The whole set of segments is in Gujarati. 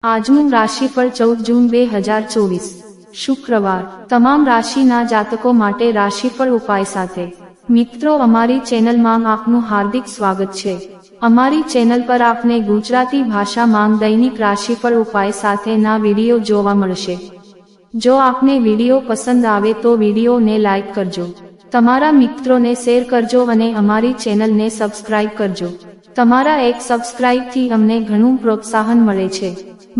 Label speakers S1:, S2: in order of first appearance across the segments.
S1: આજનું રાશિફળ 14 જૂન 2024 શુક્રવાર તમામ રાશિના જાતકો માટે રાશિફળ ઉપાય સાથે મિત્રો અમારી ચેનલમાં આપનું હાર્દિક સ્વાગત છે। અમારી ચેનલ પર આપને ગુજરાતી ભાષામાં દૈનિક રાશિફળ ઉપાય સાથેના વિડીયો જોવા મળશે। જો આપને વિડીયો પસંદ આવે તો વિડીયોને લાઈક કરજો, તમારા મિત્રોને શેર કરજો અને અમારી ચેનલને સબસ્ક્રાઇબ કરજો। તમારા એક સબસ્ક્રાઇબથી અમને ઘણું પ્રોત્સાહન મળે છે।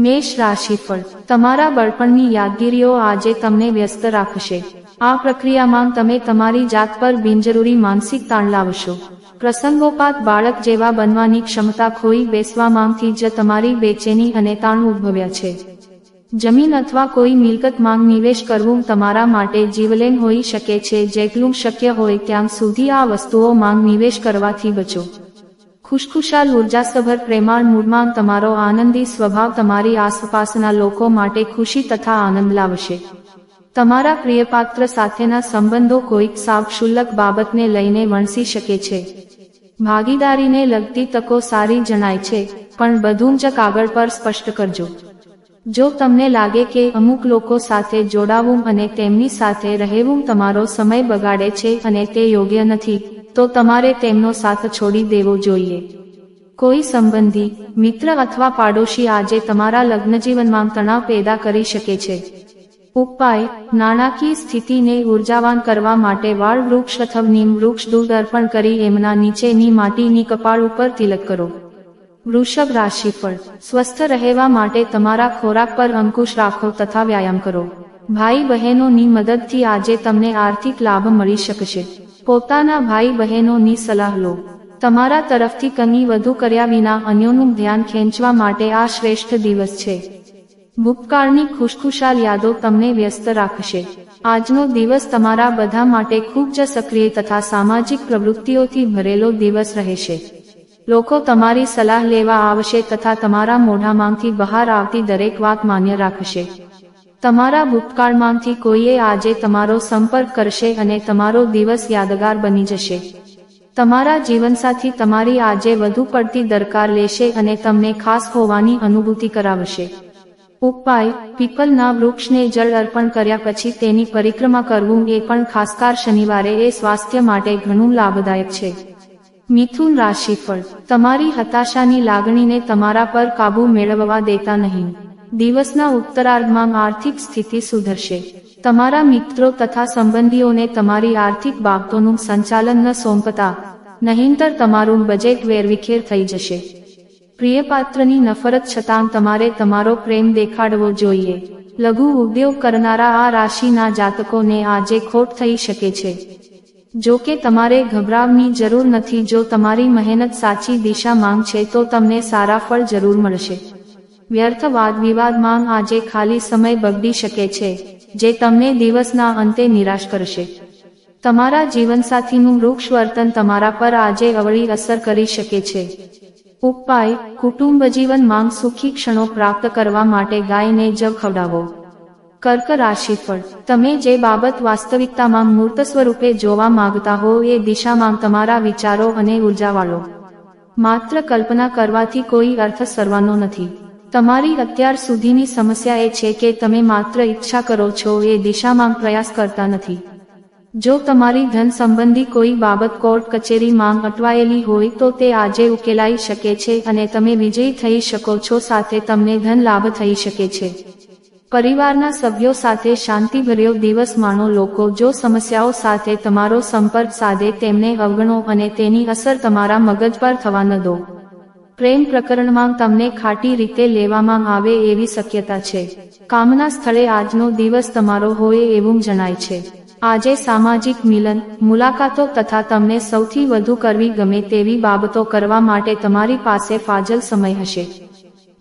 S1: મેષ રાશિફળ તમારા બળપણની યાદગીરીઓ આજે તમને વ્યસ્ત રાખશે। આ પ્રક્રિયામાં તમે તમારી જાત પર બિનજરૂરી માનસિક તાણ લાવશો। પ્રસંગોપાત બાળક જેવા બનવાની ક્ષમતા ખોઈ બેસવામાંથી જ તમારી બેચેની અને તાણ ઉદ્ભવ્યા છે। જમીન અથવા કોઈ મિલકતમાં નિવેશ કરવું તમારા માટે જીવલેણ હોઈ શકે છે। જેટલું શક્ય હોય ત્યાં સુધી આ વસ્તુઓમાં નિવેશ કરવાથી બચો। ખુશખુશાલ ઉર્જાસભર પ્રેમાળ મૂડમાં તમારો આનંદી સ્વભાવ તમારી આસપાસના લોકો માટે ખુશી તથા આનંદ લાવશે। તમારા પ્રિયપાત્ર સાથેના સંબંધો કોઈક સાવક્ષુલ્લક બાબતને લઈને વણસી શકે છે। ભાગીદારીને લગતી તકો સારી જણાય છે, પણ બધું જ કાગળ પર સ્પષ્ટ કરજો। જો તમને લાગે કે અમુક લોકો સાથે જોડાવું અને તેમની સાથે રહેવું તમારો સમય બગાડે છે અને તે યોગ્ય નથી, તો તમારે તેમનો સાથ છોડી દેવો જોઈએ। કોઈ સંબંધી, મિત્ર અથવા પાડોશી આજે તમારા લગ્નજીવનમાં તણાવ પેદા કરી શકે છે। ઉપાય: નાણાકીય સ્થિતિને ઉર્જાવાન કરવા માટે વાળ વૃક્ષ અથવા નીમ વૃક્ષ દૂધ અર્પણ કરી એમના નીચેની માટીની કપાળ ઉપર તિલક કરો। વૃષભ રાશિફળ સ્વસ્થ રહેવા માટે તમારા ખોરાક પર અંકુશ રાખો તથા વ્યાયામ કરો। ભાઈ બહેનોની મદદથી આજે તમને આર્થિક લાભ મળી શકશે। પોતાના ભાઈ બહેનોની સલાહ લો। તમારા તરફથી કંઈ વધુ કર્યા વિના અન્યોનું ધ્યાન ખેંચવા માટે આ શ્રેષ્ઠ દિવસ છે। ભૂતકાળની ખુશખુશાલ યાદો તમને વ્યસ્ત રાખશે। આજનો દિવસ તમારા બધા માટે ખૂબ જ સક્રિય તથા સામાજિક પ્રવૃત્તિઓથી ભરેલો દિવસ રહેશે। લોકો તમારી સલાહ લેવા આવશે તથા તમારા મોઢામાંથી બહાર આવતી દરેક વાત માન્ય રાખશે। તમારા ભૂતકાળમાંથી કોઈએ આજે તમારો સંપર્ક કરશે અને તમારો દિવસ યાદગાર બની જશે। તમારા જીવનસાથી તમારી આજે વધુ પડતી દરકાર લેશે અને તમને ખાસ હોવાની અનુભૂતિ કરાવશે। ઉપાય: પીપલના વૃક્ષને જળ અર્પણ કર્યા પછી તેની પરિક્રમા કરવું એ પણ ખાસકર શનિવારે એ સ્વાસ્થ્ય માટે ઘણું લાભદાયક છે। મિથુન રાશિફળ તમારી હતાશાની લાગણીને તમારા પર કાબૂ મેળવવા દેતા નહીં। દિવસના ઉત્તરાર્ધમાં આર્થિક સ્થિતિ સુધરશે। તમારા મિત્રો તથા સંબંધીઓને તમારી આર્થિક બાબતોનું સંચાલન ન સોંપતા, નહીંતર તમારું બજેટ વેરવિખેર થઈ જશે। પ્રિયપાત્રની નફરત છતાં તમારે તમારો પ્રેમ દેખાડવો જોઈએ। લઘુ ઉદ્યોગ કરનારા આ રાશિના જાતકોને આજે ખોટ થઈ શકે છે। જો કે તમારે ગભરાવવાની જરૂર નથી। જો તમારી મહેનત સાચી દિશામાં છે તો તમને સારા ફળ જરૂર મળશે। વ્યર્થ વાદ વિવાદમાં આજે ખાલી સમય બગડી શકે છે, જે તમને દિવસના અંતે નિરાશ કરશે। તમારા જીવનસાથીનું વૃક્ષ વર્તન તમારા પર આજે અવળી અસર કરી શકે છે। ઉપાય: કુટુંબ જીવનમાં સુખી ક્ષણો પ્રાપ્ત કરવા માટે ગાયને જવ ખવડાવો। કર્ક રાશિફળ તમે જે બાબત વાસ્તવિકતામાં મૂર્ત સ્વરૂપે જોવા માંગતા હો એ દિશામાં તમારા વિચારો અને ઉર્જા વાળો। માત્ર કલ્પના કરવાથી કોઈ અર્થ સરવાનો નથી। તમારી અત્યાર સુધીની સમસ્યા એ છે કે તમે માત્ર ઈચ્છા કરો છો, એ દિશામાં પ્રયાસ કરતા નથી। જો તમારી ધન સંબંધી કોઈ બાબત કોર્ટ કચેરીમાં અટવાયેલી હોય તો તે આજે ઉકેલાઈ શકે છે અને તમે વિજયી થઈ શકો છો। સાથે તમને ધન લાભ થઈ શકે છે। પરિવારના સભ્યો સાથે શાંતિભર્યો દિવસ માણો। લોકો જો સમસ્યાઓ સાથે તમારો સંપર્ક સાધે તેમને અવગણો અને તેની અસર તમારા મગજ પર થવા ન દો। પ્રેમ પ્રકરણમાં તમને ખાટી રીતે લેવામાં આવે એવી શક્યતા છે। કામના સ્થળે આજનો દિવસ તમારો હોય એવું જણાય છે। આજે સામાજિક મિલન, મુલાકાતો તથા તમને સૌથી વધુ કરવી ગમે તેવી બાબતો કરવા માટે તમારી પાસે ફાજલ સમય હશે।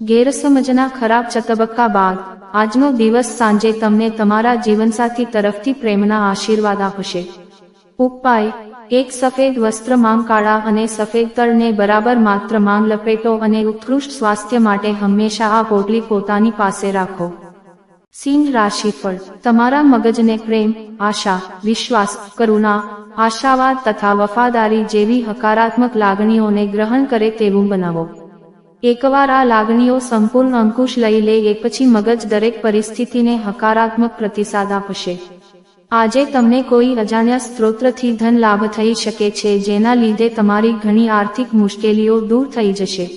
S1: ગેરસમજના ખરાબ તબક્કા બાદ આજનો દિવસ સાંજે તમને તમારા જીવનસાથી તરફથી પ્રેમના આશીર્વાદ આપશે। ઉપાય: એક સફેદ વસ્ત્રમાં કાળા અને સફેદ તળને બરાબર માત્રામાં લપેટો અને ઉત્કૃષ્ટ સ્વાસ્થ્ય માટે હંમેશા આ પોટલી પોતાની પાસે રાખો। સિંહ રાશિફળ તમારા મગજને પ્રેમ, આશા, વિશ્વાસ, કરુણા, આશાવાદ તથા વફાદારી જેવી હકારાત્મક લાગણીઓને ગ્રહણ કરે તેવું બનાવો। એકવાર આ લાગણીઓ સંપૂર્ણ અંકુશ લઈ લે એ પછી મગજ દરેક પરિસ્થિતિને હકારાત્મક પ્રતિસાદ આપશે. આજે તમને કોઈ અજાણ્યા સ્ત્રોતથી ધન લાભ થઈ શકે છે, જેના લીધે તમારી ઘણી આર્થિક મુશ્કેલીઓ દૂર થઈ જશે.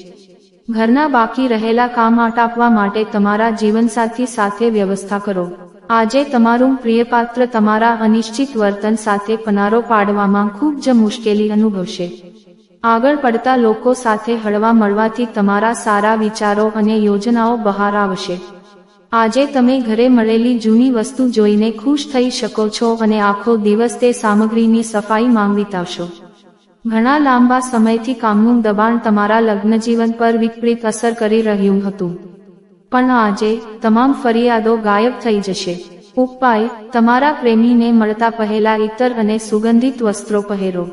S1: ઘરના બાકી રહેલા કામ આટાપવા માટે તમારા જીવનસાથી સાથે વ્યવસ્થા કરો. આજે તમારું પ્રિયપાત્ર તમારા અનિશ્ચિત વર્તન સાથે પનારો પાડવામાં ખૂબ જ મુશ્કેલી અનુભવશે. આગળ પડતા લોકો સાથે હળવા મળવાથી તમારા સારા વિચારો અને યોજનાઓ બહાર આવશે. આજે તમે ઘરે મળેલી જૂની વસ્તુ જોઈને ખુશ થઈ શકો છો અને આખો દિવસ તે સામગ્રીની સફાઈમાં વિતાવશો. ઘણા લાંબા સમયથી કામનું દબાણ તમારા લગ્નજીવન પર વિપરીત અસર કરી રહ્યું હતું, પણ આજે તમામ ફરિયાદો ગાયબ થઈ જશે. ઉપાય: તમારા પ્રેમીને મળતા પહેલા ઇતર અને સુગંધિત વસ્ત્રો પહેરો.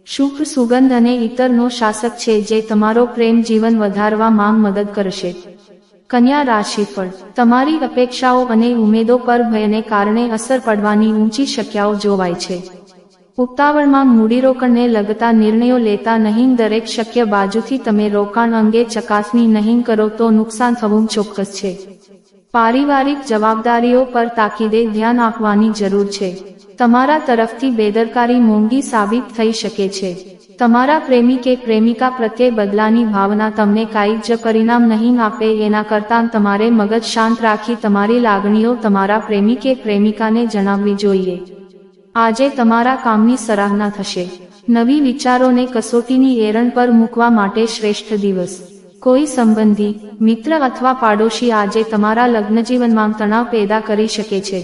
S1: શુભ્ર સુગંધ અને ઇતરનો શાસક છે જે તમારો પ્રેમ જીવન વધારવામાં મદદ કરશે. કન્યા રાશિફળ: તમારી અપેક્ષાઓ અને ઉમેદો પર ભયને કારણે અસર પડવાની ઊંચી શક્યતાઓ જોવાય છે. ઉતાવળમાં મૂડીરોકાણને લગતા નિર્ણયો લેતા નહીં. દરેક શક્ય બાજુથી તમે રોકાણ અંગે ચકાસણી નહીં કરો તો નુકસાન થવું ચોક્કસ છે. પારિવારિક જવાબદારીઓ પર તાકીદે ધ્યાન આપવાની જરૂર છે. તમારા તરફથી બેદરકારી મોંઘી સાબિત થઈ શકે છે. તમારા પ્રેમી કે પ્રેમિકા પ્રત્યે બદલાની ભાવના તમને કાંઈ જ પરિણામ નહીં આપે. એના કરતાં તમારે મગજ શાંત રાખી તમારી લાગણીઓ તમારા પ્રેમી કે પ્રેમિકાને જણાવવી જોઈએ. આજે તમારા કામની સરાહના થશે. નવી વિચારોને કસોટીની એરણ પર મૂકવા માટે શ્રેષ્ઠ દિવસ. કોઈ સંબંધી, મિત્ર અથવા પાડોશી આજે તમારા લગ્નજીવનમાં તણાવ પેદા કરી શકે છે.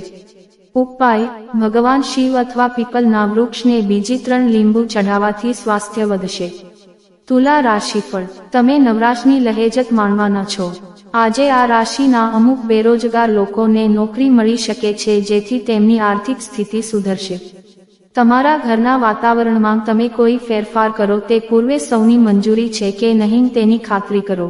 S1: ઉપાય: ભગવાન શિવ અથવા પીપલના વૃક્ષને બીજી 3 લીંબુ ચઢાવવાથી સ્વાસ્થ્ય વધશે. તુલા રાશિફળ: તમે નવરાશની લહેજત માણવાના છો. આજે આ રાશિના અમુક બેરોજગાર લોકોને નોકરી મળી શકે છે, જેથી તેમની આર્થિક સ્થિતિ સુધરશે. તમારા ઘરના વાતાવરણમાં તમે કોઈ ફેરફાર કરો તે પૂર્વે સૌની મંજૂરી છે કે નહીં તેની ખાતરી કરો.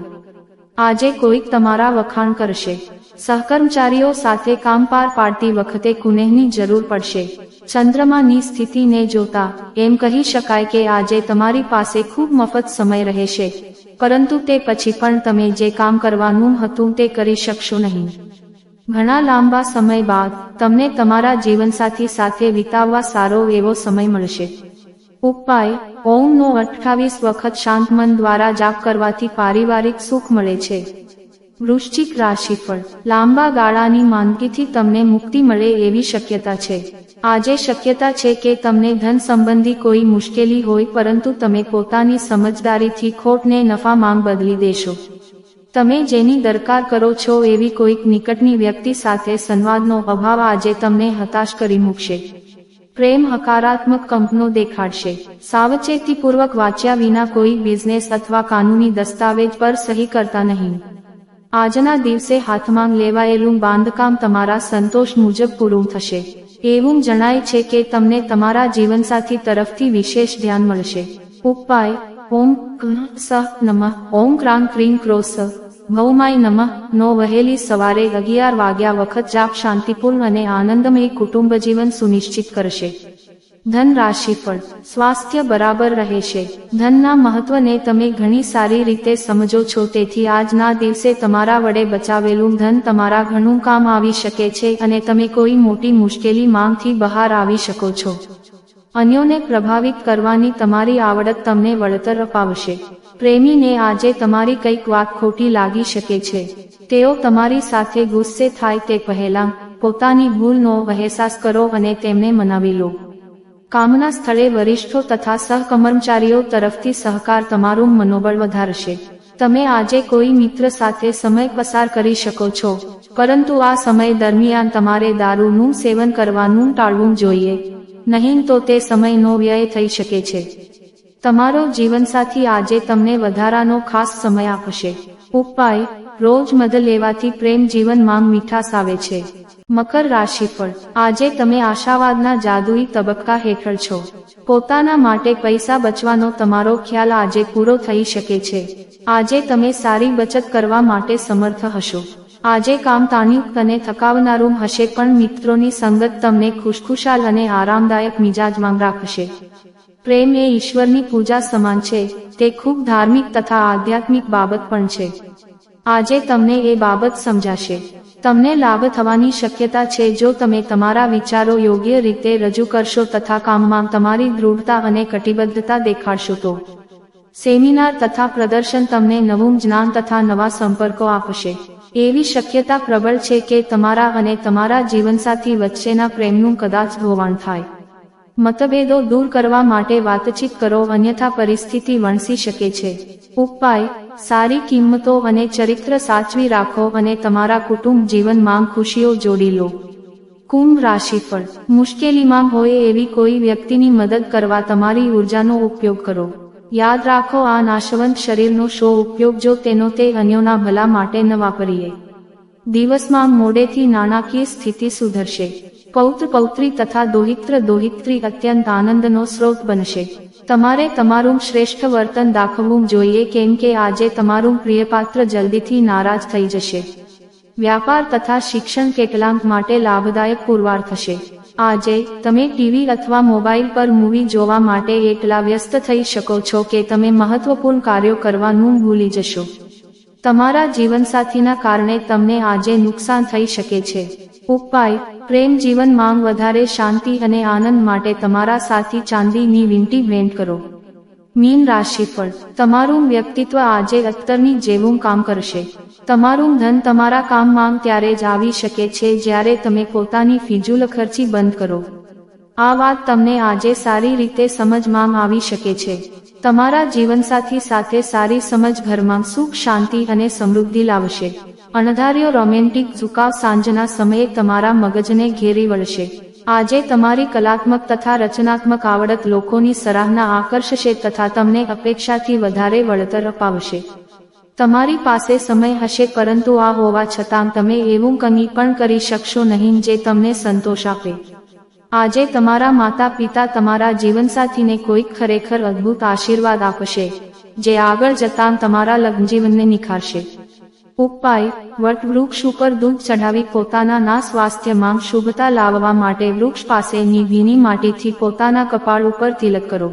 S1: આજે કોઈક તમારા વખાણ કરશે. સહકર્મચારીઓ સાથે કામ પાર પાડતી વખતે કુનેહની જરૂર પડશે. ચંદ્રમાની સ્થિતિને જોતા એમ કહી શકાય કે આજે તમારી પાસે ખૂબ મફત સમય રહેશે, પરંતુ તે પછી પણ તમે જે કામ કરવાનું હતું તે કરી શકશો નહીં. ઘણા લાંબા સમય બાદ તમને તમારા જીવનસાથી સાથે વિતાવવા સારો એવો સમય મળશે. ઉપાય: ઓમનો 28 વખત શાંત મન દ્વારા જાપ કરવાથી પારિવારિક સુખ મળે છે. વૃશ્ચિક રાશિફળ: લાંબા ગાળાની માંદગીથી તમને મુક્તિ મળે એવી શક્યતા છે. આજે શક્યતા છે કે તમને ધન સંબંધી કોઈ મુશ્કેલી હોય, પરંતુ તમે પોતાની સમજદારીથી ખોટને નફામાં બદલી દેશો. તમે જેની દરકાર કરો છો એવી કોઈક નિકટની વ્યક્તિ સાથે સંવાદનો અભાવ આજે તમને હતાશ કરી મૂકશે. પ્રેમ હકારાત્મક કંપનો દેખાડશે. સાવચેતીપૂર્વક વાંચ્યા વિના કોઈ બિઝનેસ અથવા કાનૂની દસ્તાવેજ પર સહી કરતા નહીં. આજના દિવસે હાથમાં લેવાયેલું બાંધકામ તમારા સંતોષ મુજબ પૂરું થશે. એવું જણાય છે કે તમને તમારા જીવનસાથી તરફથી વિશેષ ધ્યાન મળશે. ઉપાય: ઓમ સ નમઃ ઓમ ક્રાંગ ક્રીં ક્રોસ ભૌમાય નમઃ નો વહેલી સવારે 11 વાગ્યા વખત જાપ શાંતિપૂર્ણ અને આનંદમય કુટુંબ જીવન સુનિશ્ચિત કરશે. ધન રાશિફળ: સ્વાસ્થ્ય બરાબર રહેશે. ધનના મહત્વને તમે ઘણી સારી રીતે સમજો છો, તેથી આજના દિવસે તમારા વડે બચાવેલું ધન તમારા ઘણું કામ આવી શકે છે અને તમે કોઈ મોટી મુશ્કેલી માંગથી બહાર આવી શકો છો. અન્યોને પ્રભાવિત કરવાની તમારી આવડત તમને વળતર અપાવશે. પ્રેમીને આજે તમારી કંઈક વાત ખોટી લાગી શકે છે. તેઓ તમારી સાથે ગુસ્સે થાય તે પહેલાં પોતાની ભૂલનો અહેસાસ કરો અને તેમને મનાવી લો. કામના સ્થળે વરિષ્ઠો તથા સહકર્મચારીઓ તરફથી સહકાર તમારું મનોબળ વધારશે. તમે આજે કોઈ મિત્ર સાથે સમય પસાર કરી શકો છો, પરંતુ આ સમય દરમિયાન તમારે દારૂનું સેવન કરવાનું ટાળવું જોઈએ, નહીં તો તે સમયનો વ્યય થઈ શકે છે. તમારો જીવનસાથી આજે તમને વધારાનો ખાસ સમય આપશે. ઉપાય: રોજ મધ લેવાથી પ્રેમ જીવનમાં મીઠાશ આવે છે. મકર રાશિફળ: આજે તમે આશાવાદના જાદુઈ તબક્કા હેઠળ છો. પોતાના માટે પૈસા બચવાનો તમારો ખ્યાલ આજે પૂરો થઈ શકે છે. આજે તમે સારી બચત કરવા માટે સમર્થ હશો. આજે કામ તાણયુક્ત અને થકાવનારું હશે, પણ મિત્રોની સંગત તમને ખુશખુશાલ અને આરામદાયક મિજાજમાં રાખશે. પ્રેમ એ ઈશ્વરની પૂજા સમાન છે, તે ખૂબ ધાર્મિક તથા આધ્યાત્મિક બાબત પણ છે. આજે તમને એ બાબત સમજાશે. તમને લાભ થવાની શક્યતા છે જો તમે તમારા વિચારો યોગ્ય રીતે રજૂ કરશો તથા કામમાં તમારી દૃઢતા અને કટિબદ્ધતા દેખાડશો તો. સેમિનાર તથા પ્રદર્શન તમને નવું જ્ઞાન તથા નવા સંપર્કો આપશે. એવી શક્યતા પ્રબળ છે કે તમારા અને તમારા જીવનસાથી વચ્ચેના પ્રેમનું કદાચ ધોવાણ થાય. મતભેદો દૂર કરવા માટે વાતચીત કરો, અન્યથા પરિસ્થિતિ વણસી શકે છે. ઉપાય: સારી કિંમતો અને ચરિત્ર સાચવી રાખો અને તમારા કુટુંબ જીવનમાં ખુશીઓ જોડી લો. કુંભ રાશિફળ: મુશ્કેલીમાં હોય એવી કોઈ વ્યક્તિની મદદ કરવા તમારી ઉર્જાનો ઉપયોગ કરો. યાદ રાખો, આ નાશવંત શરીરનો શો ઉપયોગ જો તેનો તે અન્યોના ભલા માટે ન વાપરીએ. દિવસમાં મોડેથી નાણાકીય સ્થિતિ સુધરશે. પૌત્ર પૌત્રી તથા દોહિત્ર દોહિત્રી અત્યંત આનંદનો સ્ત્રોત બનશે. તમારે તમારું શ્રેષ્ઠ વર્તન દાખવવું જોઈએ, કેમ કે આજે તમારું પ્રિયપાત્ર જલ્દીથી નારાજ થઈ જશે. વ્યાપાર તથા શિક્ષણ કેટલાક માટે લાભદાયક પુરવાર થશે. આજે તમે ટીવી અથવા મોબાઈલ પર મૂવી જોવા માટે એટલા વ્યસ્ત થઈ શકો છો કે તમે મહત્વપૂર્ણ કાર્યો કરવાનું ભૂલી જશો. તમારા જીવનસાથીના કારણે તમને આજે નુકસાન થઈ શકે છે. ઉપાય: પ્રેમ જીવનમાં વધારે શાંતિ અને આનંદ માટે તમારા સાથી ચાંદીની વીંટી ભેટ કરો. મીન રાશિફળ: તમારું વ્યક્તિત્વ આજે અત્તરની જેવું કામ કરશે. તમારું ધન તમારા કામમાં ત્યારે જ આવી શકે છે જ્યારે તમે પોતાની ફિજૂલખર્ચી બંધ કરો. આ વાત તમને આજે સારી રીતે સમજમાં આવી શકે છે. તમારા જીવનસાથી સાથે સારી સમજ ઘરમાં સુખ, શાંતિ અને સમૃદ્ધિ લાવશે. અણધાર્યો રોમેન્ટિક ઝુકાવ સાંજના સમયે તમારા મગજને ઘેરી વળશે. આજે તમારી કલાત્મક તથા રચનાત્મક આવડત લોકોની સરાહના આકર્ષશે તથા તમને અપેક્ષાથી વધારે વળતર અપાવશે. તમારી પાસે સમય હશે, પરંતુ આ હોવા છતાં તમે એવું કંઈ પણ કરી શકશો નહીં જે તમને સંતોષ આપે. આજે તમારા માતા પિતા તમારા જીવનસાથીને કોઈક ખરેખર અદ્ભુત આશીર્વાદ આપશે, જે આગળ જતાં તમારા લગ્નજીવનને નિખારશે. ઉપાય: વટવૃક્ષ ઉપર દૂધ ચઢાવી પોતાના સ્વાસ્થ્યમાં શુભતા લાવવા માટે વૃક્ષ પાસેની ભીની માટીથી પોતાના કપાળ ઉપર તિલક કરો.